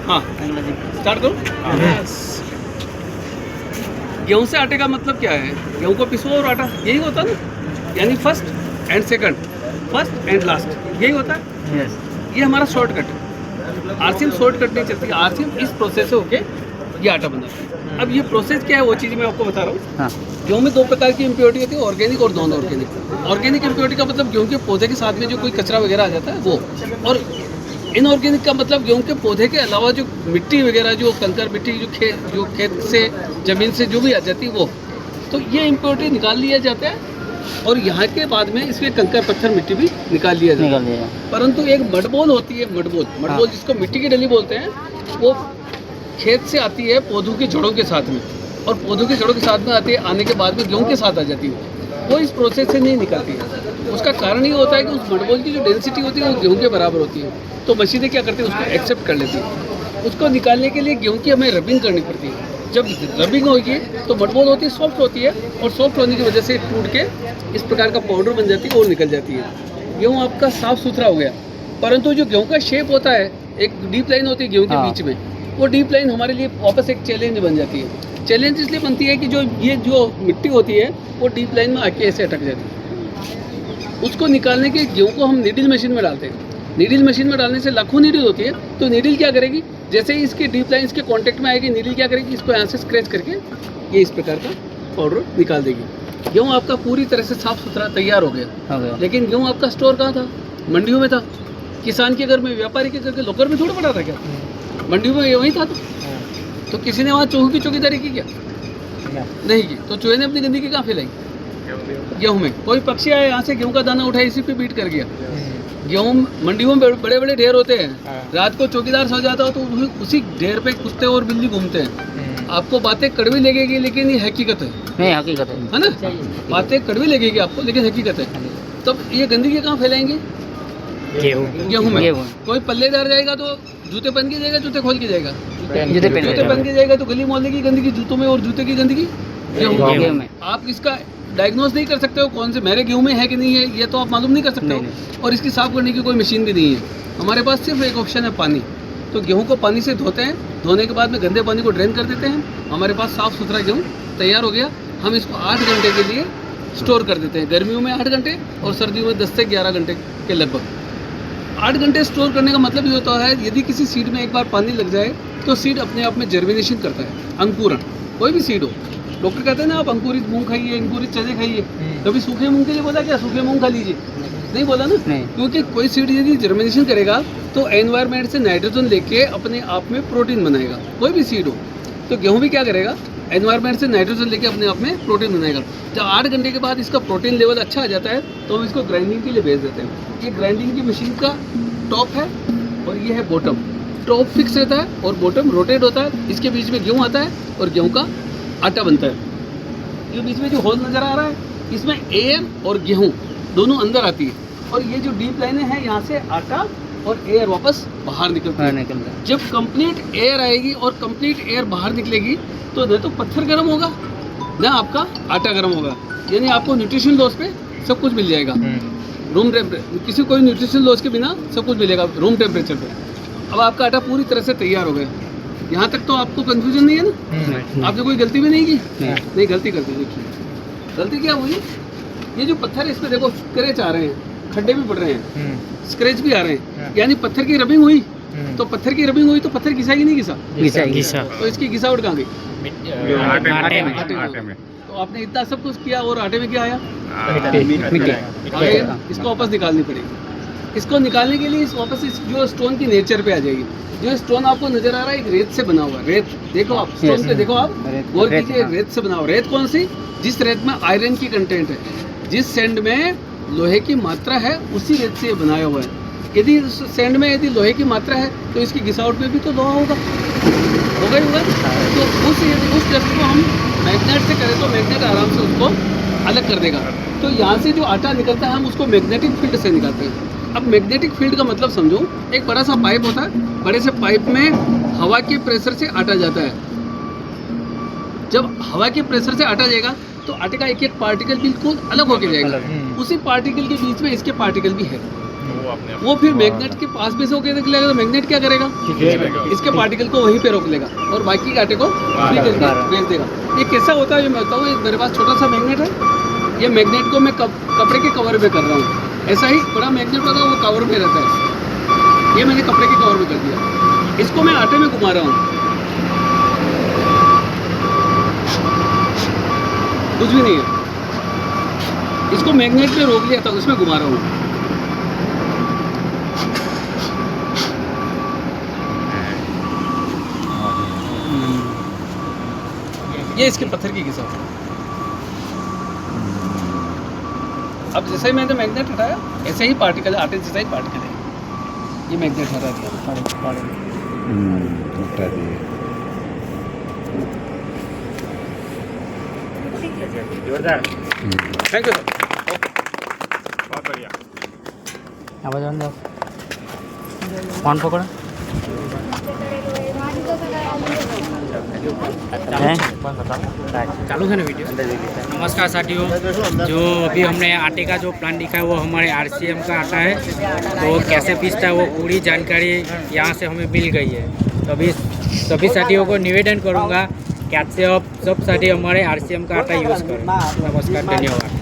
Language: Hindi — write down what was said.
हाँ स्टार्ट करो। गेहूं से आटे का मतलब क्या है? गेहूं को पिसो और आटा, यही होता ना, यानी first and second, first and last, यही होता है। ये हमारा शॉर्टकट है। आरसीएम शॉर्टकट नहीं चलती, आरसीएम इस प्रोसेस से होके ये आटा बनाता है। अब ये प्रोसेस क्या है, वो चीज़ मैं आपको बता रहा हूँ। गेहूं में दो प्रकार की इम्प्योरिटी होती है, ऑर्गेनिक और नॉन ऑर्गेनिक। ऑर्गेनिक इम्प्योरिटी का मतलब गेहूं के पौधे के साथ में जो कोई कचरा वगैरह आ जाता है वो, और इनऑर्गेनिक का मतलब गेहूं के पौधे के अलावा जो मिट्टी वगैरह, जो कंकर मिट्टी जो खेत से ज़मीन से जो भी आ जाती है वो, तो ये इम्प्योरिटी निकाल लिया जाता है। और यहाँ के बाद में इसमें कंकर पत्थर मिट्टी भी निकाल लिया जाता है। परंतु एक मडबोल होती है, मडबोल जिसको मिट्टी की डली बोलते हैं, वो खेत से आती है पौधों की जड़ों के साथ में, और पौधों की जड़ों के साथ में आती है, आने के बाद में गेहूं के साथ आ जाती है। वो इस प्रोसेस से नहीं निकलती है। उसका कारण ये होता है कि उस मडबोल की जो डेंसिटी होती है वो गेहूं के बराबर होती है, तो मशीनें क्या करती है, उसको एक्सेप्ट कर लेती है। उसको निकालने के लिए गेहूं की हमें रबिंग करनी पड़ती है। जब रबिंग होगी तो मडबोल होती है, सॉफ्ट होती है, और सॉफ्ट होने की वजह से टूट के इस प्रकार का पाउडर बन जाती है और निकल जाती है। गेहूँ आपका साफ़ सुथरा हो गया। परंतु जो गेहूँ का शेप होता है, एक डीप लाइन होती है गेहूँ के बीच में, वो डीप लाइन हमारे लिए वापस एक चैलेंज बन जाती है। चैलेंज इसलिए बनती है कि जो मिट्टी होती है वो डीप लाइन में आके ऐसे अटक जाती है। उसको निकालने के गेहूँ को हम नीडल मशीन में डालते हैं। नीडल मशीन में डालने से लाखों नीडल होती है, तो नीडल क्या करेगी, जैसे ही इसकी डीप लाइन इसके कांटेक्ट में आएगी, नीडल क्या करेगी, इसको यहाँ से स्क्रैच करके ये इस प्रकार का पाउडर निकाल देगी। गेहूँ आपका पूरी तरह से साफ सुथरा तैयार हो गया। लेकिन गेहूँ आपका स्टोर कहाँ था? मंडियों में था। किसान के घर में, व्यापारी के घर के लोकर में थोड़ा पड़ा था क्या? मंडियों में वही था। तो किसी ने वहाँ चूहों की चौकीदारी की क्या? नहीं की। तो चूहे ने अपनी गंदगी कहाँ फैलाई? गेहूँ में। कोई पक्षी आया यहाँ से गेहूँ का दाना उठाया, इसी पे बीट कर गया। गेहूँ मंडियों में बड़े बड़े ढेर होते हैं, रात को चौकीदार सो जाता हो तो उसी ढेर पे कुत्ते और बिल्ली घूमते हैं। आपको बातें कड़वी लगेगी, लेकिन ये हकीकत है। हकीकत है ना? बातें कड़वी लगेगी आपको, लेकिन हकीकत है। तब ये गंदगी कहाँ फैलाएंगे? गेहूँ में। कोई पल्लेदार जाएगा तो जूते पहन के जाएगा, जूते खोल के जाएगा, जूते पहन के जाएगा, तो गली मोहल्ले की गंदगी जूतों में और जूते की गंदगी गेहूँ में। आप इसका डायग्नोस नहीं कर सकते हो कौन से मेरे गेहूं में है कि नहीं है, ये तो आप मालूम नहीं कर सकते हो। और इसकी साफ करने की कोई मशीन भी नहीं है। हमारे पास सिर्फ एक ऑप्शन है, पानी। तो गेहूं को पानी से धोते हैं, धोने के बाद में गंदे पानी को ड्रेन कर देते हैं। हमारे पास साफ़ सुथरा गेहूं तैयार हो गया। हम इसको 8 घंटे के लिए स्टोर कर देते हैं। गर्मियों में 8 घंटे और सर्दियों में 10 से 11 घंटे के लगभग। 8 घंटे स्टोर करने का मतलब ये होता है, यदि किसी सीड में एक बार पानी लग जाए तो सीड अपने आप में जर्मिनेशन करता है, अंकुरण। कोई भी सीड हो, डॉक्टर कहते हैं ना, आप अंकुरित मूंग खाइए, अंकुरित चने खाइए। कभी सूखे मूंग के लिए बोला क्या? सूखे मूंग खा लीजिए, नहीं बोला ना। क्योंकि कोई सीड यदि जर्मिनेशन करेगा तो एनवायरनमेंट से नाइट्रोजन लेके अपने आप में प्रोटीन बनाएगा। कोई भी सीड हो, तो गेहूं भी क्या करेगा, एनवायरनमेंट से नाइट्रोजन लेके अपने आप में प्रोटीन बनाएगा। जब 8 घंटे के बाद इसका प्रोटीन लेवल अच्छा आ जाता है तो हम इसको ग्राइंडिंग के लिए भेज देते हैं। ये ग्राइंडिंग की मशीन का टॉप है और ये है बॉटम। टॉप फिक्स रहता है और बॉटम रोटेट होता है। इसके बीच में गेहूँ आता है और गेहूँ का आटा बनता है। ये बीच में जो होल नज़र आ रहा है, इसमें एयर और गेहूं दोनों अंदर आती है, और ये जो डीप लाइनें हैं, यहाँ से आटा और एयर वापस बाहर निकलता है। जब कंप्लीट एयर आएगी और कंप्लीट एयर बाहर निकलेगी तो न तो पत्थर गर्म होगा, न आपका आटा गर्म होगा। यानी आपको न्यूट्रिशन लॉस पे सब कुछ मिल जाएगा। रूम टेम्परेचर, किसी कोई न्यूट्रिशन लॉस के बिना सब कुछ मिलेगा रूम टेम्परेचर पे। अब आपका आटा पूरी तरह से तैयार हो गया। यहाँ तक तो आपको कंफ्यूजन नहीं है ना? आपने कोई गलती भी नहीं की? नहीं, गलती करते। देखिए गलती क्या हुई, ये जो पत्थर है इस पे देखो स्क्रैच आ रहे हैं, खड्डे भी पड़ रहे हैं, स्क्रैच भी आ रहे हैं। यानी पत्थर की रबिंग हुई, तो पत्थर की रबिंग हुई तो पत्थर घिसा कि नहीं घिसा? तो इसकी घिसावट कहाँ गई? आटे में। तो आपने इतना सब कुछ किया और आटे में क्या आया? इसको वापस निकालनी पड़ेगी। इसको निकालने के लिए वापस इस जो स्टोन की नेचर पे आ जाएगी। जो स्टोन आपको नजर आ रहा है एक रेत से बना हुआ है। रेत देखो आप, स्टोन पे देखो आप, गौर कीजिए, रेत से बना हुआ। रेत कौन सी? जिस रेत में आयरन की कंटेंट है, जिस सैंड में लोहे की मात्रा है, उसी रेत से बनाया हुआ है। यदि सैंड में यदि लोहे की मात्रा है तो इसकी घिसावट में भी तो लोहा होगा ही होगा। तो उस टेस्ट को हम मैग्नेट से करें तो मैग्नेट आराम से उसको अलग कर देगा। तो यहाँ से जो आटा निकलता है हम उसको मैग्नेटिक फील्ड से निकालते हैं। अब मैग्नेटिक फील्ड का मतलब समझो, एक बड़ा सा पाइप होता है, बड़े से पाइप में हवा के प्रेशर से आटा जाता है। जब हवा के प्रेशर से आटा जाएगा तो आटे का एक एक पार्टिकल बिल्कुल अलग होके जाएगा। उसी पार्टिकल के बीच में इसके पार्टिकल भी है। आपने वो फिर मैग्नेट के पास भी से होकर निकलेगा तो मैग्नेट क्या करेगा, इसके पार्टिकल को वहीं पे रोक लेगा और बाकी आटे को फ्री करके भेज देगा। ये कैसा होता है, ये मैं बताऊँ, मेरे पास छोटा सा मैग्नेट है, ये मैग्नेट को मैं कपड़े के कवर पे कर रहा हूँ। ऐसा ही बड़ा मैग्नेट होता है, वो कवर में रहता है, ये मैंने कपड़े के कवर में कर दिया, इसको मैं आटे में घुमा रहा हूँ, कुछ भी नहीं है, इसको मैग्नेट पे रोक लिया था, उसमें घुमा रहा हूँ। ये इसके पत्थर की घिसा। अब जैसे ही मैंने मैग्नेट हटाया ऐसे ही पार्टिकल, आटे जैसा ही पार्टिकल है, ये मैग्नेट हटा दिया। हटा दिए। Thank you sir. बहुत बढ़िया। आवाज बंद फोन पकड़ो। चालू है ना वीडियो। नमस्कार साथियों, जो अभी हमने आटे का जो प्लान दिखा है वो हमारे RCM का आटा है, तो कैसे पीसता है वो पूरी जानकारी यहाँ से हमें मिल गई है। तो अभी सभी साथियों को निवेदन करूँगा कि आज से आप सब साथी हमारे RCM का आटा यूज़ करें। नमस्कार, धन्यवाद।